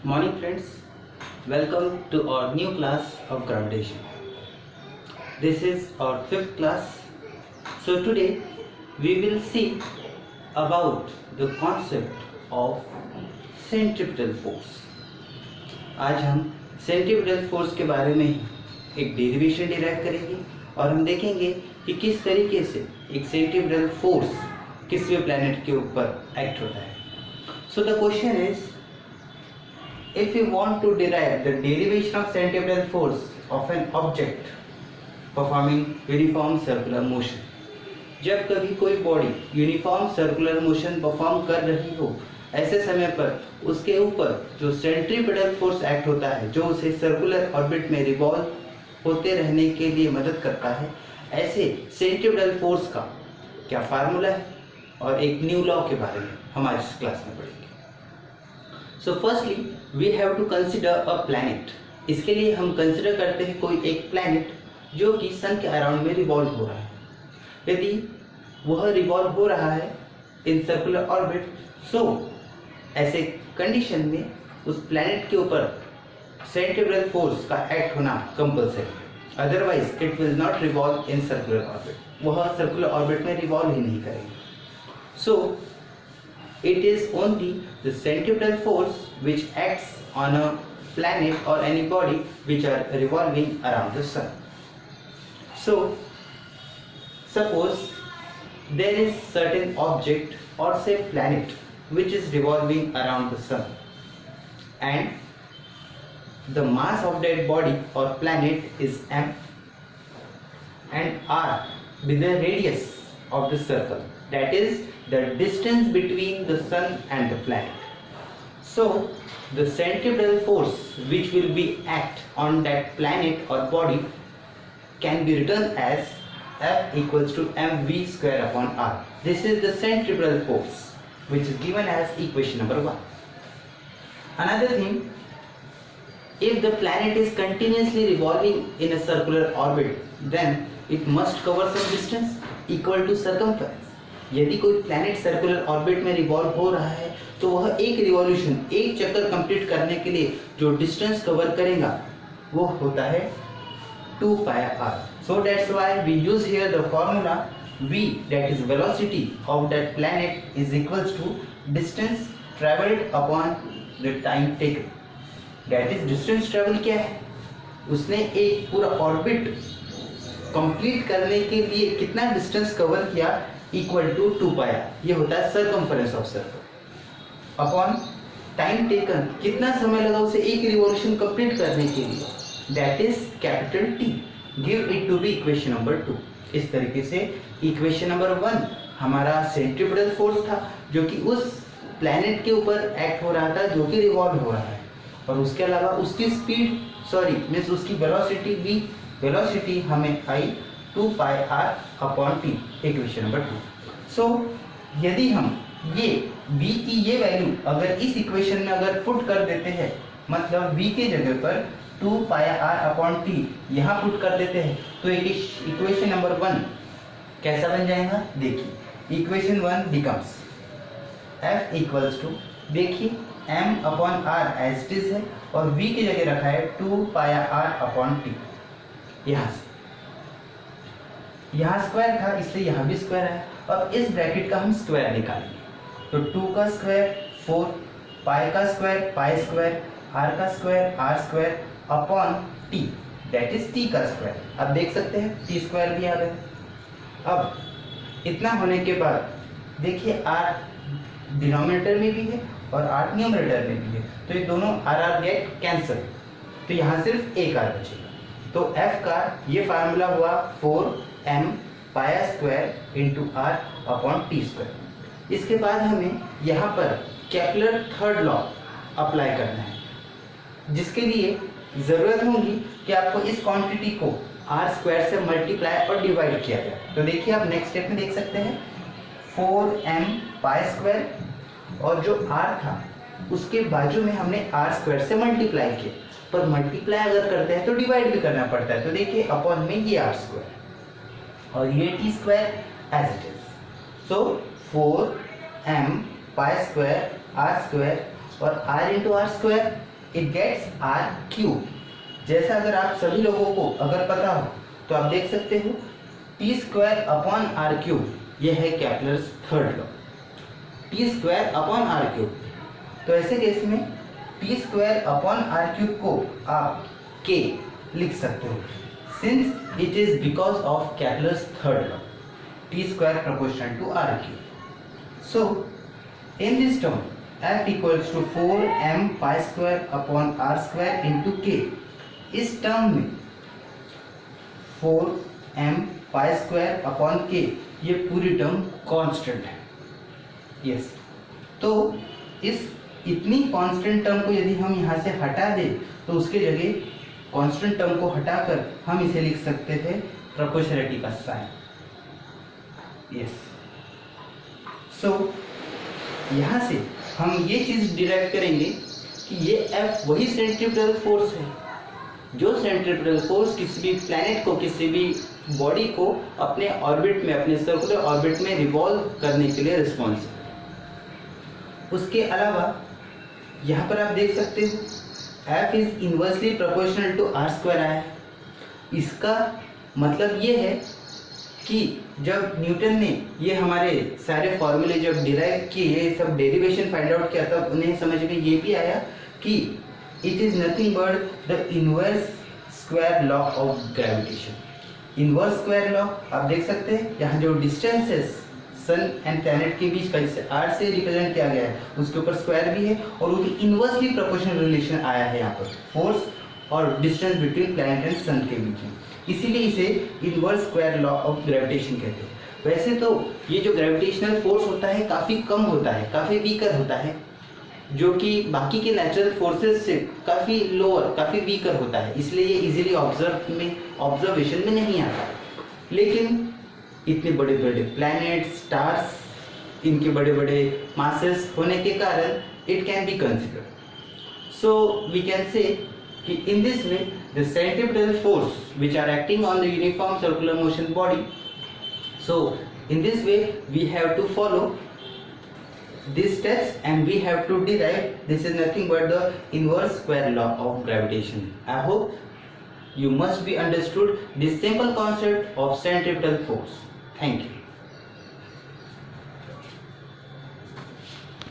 Morning friends, welcome to our new class of gravitation. This is our fifth class. So today we will see about the concept of centripetal force. आज हम centripetal force के बारे में ही एक derivation derive करेंगे और हम देखेंगे कि किस तरीके से एक सेंट्रीपिटल फोर्स किस भी प्लैनेट के ऊपर एक्ट होता है. So the question is, if you want to derive the derivation of centripetal force of an object performing uniform circular motion, जब कभी कोई body uniform circular motion perform कर रही हो, ऐसे समय पर उसके ऊपर जो सेंट्रीपिटल फोर्स एक्ट होता है, जो उसे सर्कुलर ऑर्बिट में रिवॉल्व होते रहने के लिए मदद करता है, ऐसे सेंट्रीपिटल फोर्स का क्या फार्मूला है और एक न्यू लॉ के बारे में हम आज इस क्लास में पढ़ेंगे. So firstly we have to consider a planet. इसके लिए हम कंसिडर करते हैं कोई एक प्लैनेट जो कि सन के अराउंड में रिवॉल्व हो रहा है. यदि वह रिवॉल्व हो रहा है इन सर्कुलर ऑर्बिट, सो ऐसे कंडीशन में उस प्लैनेट के ऊपर सेंट्रीपिटल फोर्स का एक्ट होना कंपल्सरी है. Otherwise it will not revolve in circular orbit. वह सर्कुलर ऑर्बिट में रिवॉल्व ही नहीं करेंगे. सो it is only the centripetal force which acts on a planet or any body which are revolving around the sun. So suppose there is certain object or say planet which is revolving around the sun, and the mass of that body or planet is m and r with the radius of the circle, that is the distance between the sun and the planet. So the centripetal force which will be act on that planet or body can be written as F equals to mv square upon r. This is the centripetal force which is given as equation number 1. Another thing, if the planet is continuously revolving in a circular orbit, then it must cover some distance equal to circumference. यदि कोई planet circular orbit में revolve हो रहा है तो वह एक revolution, एक चक्कर कंप्लीट करने के लिए जो डिस्टेंस कवर करेगा वो होता है 2 pi r. So that's why we use here the formula v, that is velocity of that planet is equals to distance traveled upon the time taken. That is distance travel क्या है, उसने एक पूरा orbit complete करने के लिए कितना distance cover किया, इक्वल टू 2 pi r. ये होता है circumference of circle upon time taken, कितना समय लगा उसे एक रिवॉल्यूशन कंप्लीट करने के लिए, that is capital T. Give it to be equation number 2. इस तरीके से इक्वेशन नंबर 1 हमारा सेंट्रीपिटल फोर्स था जो कि उस प्लैनेट के ऊपर एक्ट हो रहा था जो कि रिवॉल्व हो रहा है, और उसके अलावा उसकी स्पीड मीन्स उसकी वेलोसिटी v, वेलोसिटी हमें आई 2 pi r upon t, equation number 2. सो यदि हम ये v की ये वैल्यू अगर इस इक्वेशन में अगर पुट कर देते हैं, मतलब v के जगह पर 2 pi r अपॉन t यहाँ पुट कर देते हैं, तो इक्वेशन नंबर 1 कैसा बन जाएगा. देखिए equation 1 becomes f equals to, देखिए m upon r as it is है और v की जगह रखा है 2 pi r अपॉन t. यहाँ स्क्वायर था इसलिए यहाँ भी स्क्वायर है. अब इस ब्रैकेट का हम स्क्वायर निकालेंगे, तो 2 का स्क्वायर 4, पाई का स्क्वायर पाई स्क्वायर, r का square r square upon t, that is t का स्क्वायर. अब देख सकते हैं t स्क्वायर भी आ गया. अब इतना होने के बाद देखिए r डिनोमिनेटर में भी है और r न्यूमरेटर में भी है, तो ये दोनों r गेट कैंसिल, तो यहाँ सिर्फ एक r बचेगा. तो f का ये फार्मूला हुआ 4m pi square into r upon T square. इसके बाद हमें यहाँ पर केपलर थर्ड लॉ अप्लाई करना है, जिसके लिए ज़रूरत होगी कि आपको इस क्वांटिटी को r स्क्वायर से मल्टीप्लाई और डिवाइड किया जाए. तो देखिए आप नेक्स्ट स्टेप में देख सकते हैं 4m पाई स्क्वायर, और जो r था उसके बाजू में हमने r स्क्वायर से मल्टीप्लाई किया, पर मल्टीप्लाई अगर करते हैं तो डिवाइड भी करना पड़ता है. तो देखिए अपॉन में ये r स्क्वायर और ये t square as it is. So 4m pi square r square और r into R square it gets r cube। जैसा अगर आप सभी लोगों को अगर पता हो तो आप देख सकते हो t square upon r cube, यह है Kepler's third law, t square upon r cube. तो ऐसे केस में t square upon r cube को आप k लिख सकते हो, since it is because of Kepler's third law, t square proportional to r cube. So in this term f equals to 4m pi square upon r square into k। इस term में 4m pi square upon k ये पूरी term constant है। Yes, तो इस इतनी constant term को यदि हम यहाँ से हटा दें तो उसके जगह कांस्टेंट टर्म को हटाकर हम इसे लिख सकते थे प्रोपोर्शनलिटी का साइन। यस, सो यहाँ से हम ये चीज़ डिराइव करेंगे कि ये F वही सेंट्रीफ्यूगल फोर्स है जो सेंट्रीफ्यूगल फोर्स किसी भी प्लैनेट को, किसी भी बॉडी को अपने ऑर्बिट में, अपने सर्कुलर ऑर्बिट में रिवॉल्व करने के लिए रिस्पॉन्सिबल है। उसके अलावा यहाँ पर आप देख सकते हो F is inversely proportional to r square आया है। इसका मतलब ये है कि जब न्यूटन ने ये हमारे सारे फॉर्मूले जब डिराइव किए, ये सब डेरिवेशन फाइंड आउट किया, तब उन्हें समझ में ये भी आया कि it is nothing but the inverse square law of gravitation. Inverse square law आप देख सकते हैं, यहाँ जो डिस्टेंस है सन एंड प्लैनेट के बीच का, इसे r से रिप्रेजेंट किया गया है, उसके ऊपर स्क्वायर भी है और वो इनवर्सली प्रोपोर्शनल रिलेशन आया है यहाँ पर फोर्स और डिस्टेंस बिटवीन प्लैनेट एंड सन के बीच में, इसीलिए इसे inverse square law of gravitation कहते हैं। वैसे तो ये जो ग्रेविटेशनल फोर्स होता है काफ़ी कम होता है, काफ़ी वीकर होता है, जो कि बाकी के नेचुरल फोर्सेस से काफ़ी लोअर, काफ़ी वीकर होता है, इसलिए ये इजीली ऑब्जर्वेशन में नहीं आता। लेकिन इतने बड़े बड़े प्लैनेट, स्टार्स, इनके बड़े बड़े मासेस होने के कारण it can be considered. So we can say कि in this way the centripetal force which are acting on the uniform circular motion body, so in this way we have to follow these steps and we have to derive, this is nothing but the inverse square law of gravitation. I hope you must be understood this simple concept of centripetal force. Thank you.